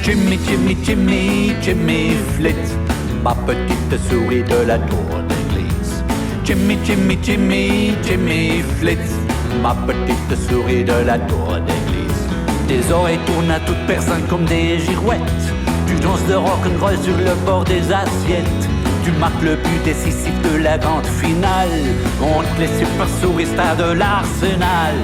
Jimmy, Jimmy, Jimmy, Jimmy Flitz, ma petite souris de la tour d'église. Jimmy, Jimmy, Jimmy, Jimmy Flitz, ma petite souris de la tour d'église. Tes oreilles tournent à toute personne comme des girouettes. Tu danses de rock'n'roll sur le bord des assiettes. Tu marques le but décisif de la grande finale contre les super souris stars de l'Arsenal.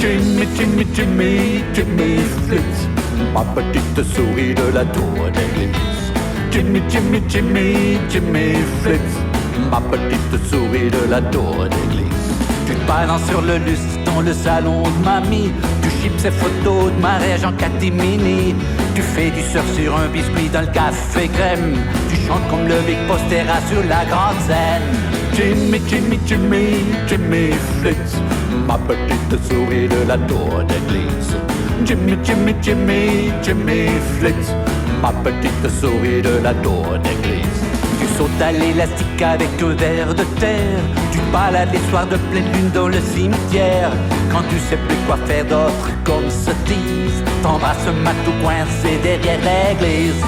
Jimmy, Jimmy, Jimmy, Jimmy Flitz, ma petite souris de la tour d'église. Jimmy, Jimmy, Jimmy, Jimmy Flitz, ma petite souris de la tour d'église. Tu te balances sur le lustre dans le salon de mamie. Tu chips ces photos de mariage en catimini. Tu fais du surf sur un biscuit dans le café crème. Tu chantes comme le big postera sur la grande scène. Jimmy, Jimmy, Jimmy, Jimmy Flitz, ma petite souris de la tour d'église. Jimmy, Jimmy, Jimmy, Jimmy Flitz, ma petite souris de la tour d'église. Tu sautes à l'élastique avec un verre de terre. Tu balades les soirs de pleine lune dans le cimetière. Quand tu sais plus quoi faire d'autre comme sottise, t'embrasses un matou coincé derrière l'église.